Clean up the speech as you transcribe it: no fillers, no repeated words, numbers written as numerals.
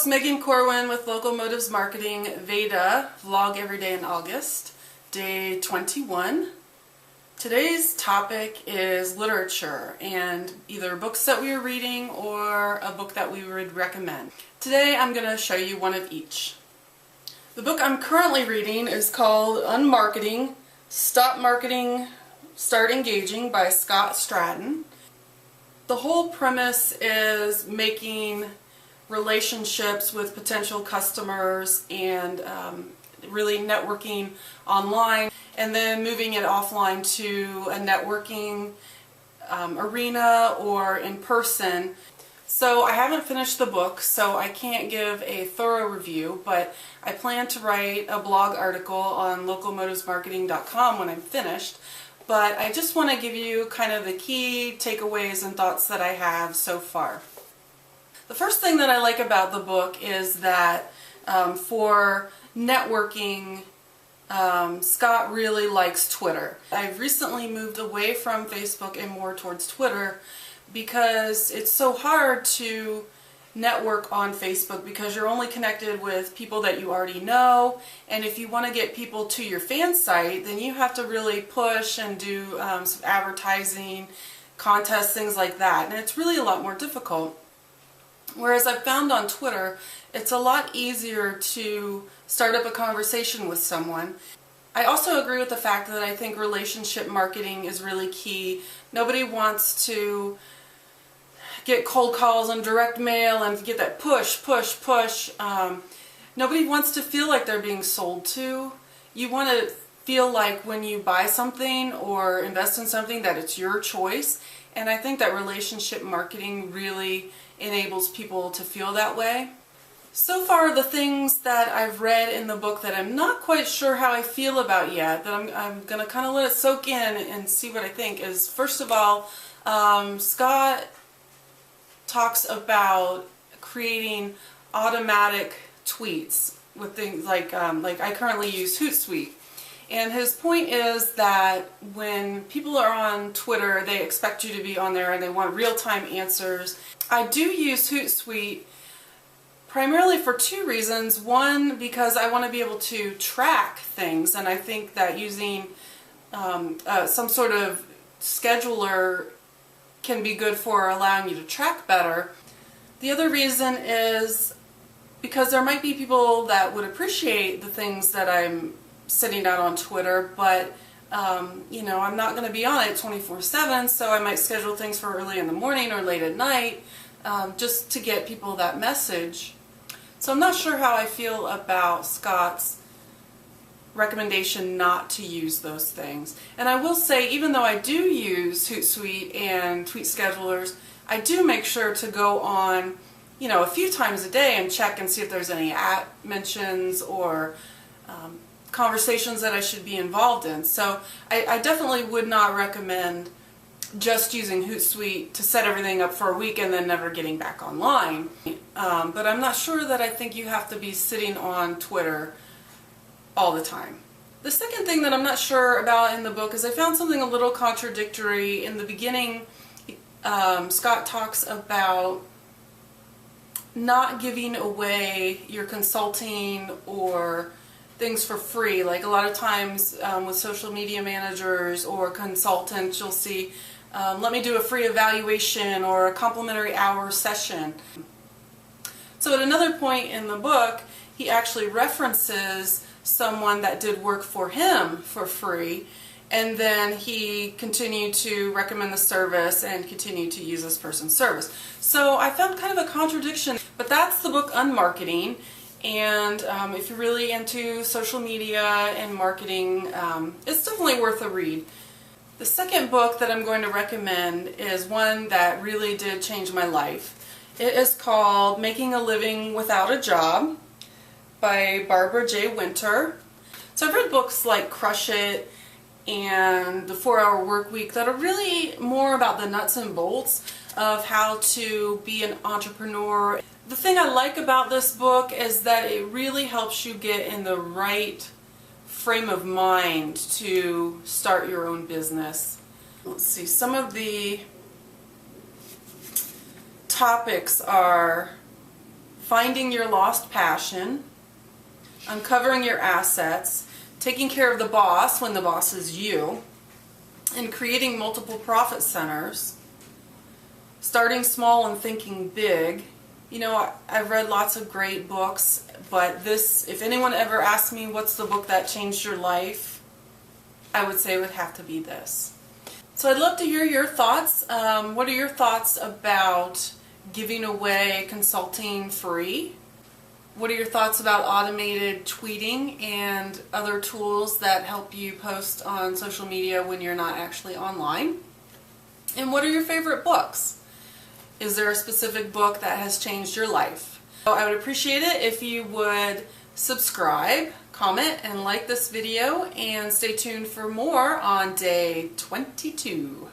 folks, Megan Corwin with Locomotives Marketing, VEDA, Vlog Every Day in August, day 21. Today's topic is literature and either books that we are reading or a book that we would recommend. Today I'm going to show you one of each. The book I'm currently reading is called Unmarketing, Stop Marketing, Start Engaging by Scott Stratton. The whole premise is making relationships with potential customers and really networking online and then moving it offline to a networking arena or in person. So I haven't finished the book, so I can't give a thorough review, but I plan to write a blog article on locomotivesmarketing.com when I'm finished. But I just want to give you kind of the key takeaways and thoughts that I have so far. The first thing that I like about the book is that for networking, Scott really likes Twitter. I've recently moved away from Facebook and more towards Twitter because it's so hard to network on Facebook because you're only connected with people that you already know, and if you want to get people to your fan site, then you have to really push and do some advertising, contests, things like that, and it's really a lot more difficult. Whereas I've found on Twitter, it's a lot easier to start up a conversation with someone. I also agree with the fact that I think relationship marketing is really key. Nobody wants to get cold calls and direct mail and get that push. Nobody wants to feel like they're being sold to. You want to feel like when you buy something or invest in something that it's your choice. And I think that relationship marketing really enables people to feel that way. So far, the things that I've read in the book that I'm not quite sure how I feel about yet, that I'm going to kind of let it soak in and see what I think, is first of all, Scott talks about creating automatic tweets with things like I currently use Hootsuite. And his point is that when people are on Twitter, they expect you to be on there and they want real-time answers. I do use Hootsuite primarily for two reasons. One, because I want to be able to track things, and I think that using some sort of scheduler can be good for allowing you to track better. The other reason is because there might be people that would appreciate the things that I'm sending out on Twitter, but you know, I'm not going to be on it 24/7, so I might schedule things for early in the morning or late at night just to get people that message. So I'm not sure how I feel about Scott's recommendation not to use those things. And I will say, even though I do use Hootsuite and tweet schedulers, I do make sure to go on, you know, a few times a day and check and see if there's any at mentions or conversations that I should be involved in. So I definitely would not recommend just using Hootsuite to set everything up for a week and then never getting back online. But I'm not sure that I think you have to be sitting on Twitter all the time. The second thing that I'm not sure about in the book is I found something a little contradictory. In the beginning, Scott talks about not giving away your consulting or things for free. Like a lot of times with social media managers or consultants, you'll see, let me do a free evaluation or a complimentary hour session. So at another point in the book, he actually references someone that did work for him for free, and then he continued to recommend the service and continued to use this person's service. So I found kind of a contradiction, but that's the book Unmarketing. And if you're really into social media and marketing, it's definitely worth a read. The second book that I'm going to recommend is one that really did change my life. It is called Making a Living Without a Job by Barbara J. Winter. So I've read books like Crush It and The 4-Hour Workweek that are really more about the nuts and bolts of how to be an entrepreneur. The thing I like about this book is that it really helps you get in the right frame of mind to start your own business. Let's see, some of the topics are finding your lost passion, uncovering your assets, taking care of the boss when the boss is you, and creating multiple profit centers, starting small and thinking big. You know, I've read lots of great books, but this, if anyone ever asked me what's the book that changed your life, I would say it would have to be this. So I'd love to hear your thoughts. What are your thoughts about giving away consulting free? What are your thoughts about automated tweeting and other tools that help you post on social media when you're not actually online? And what are your favorite books? Is there a specific book that has changed your life? So I would appreciate it if you would subscribe, comment, and like this video, and stay tuned for more on day 22.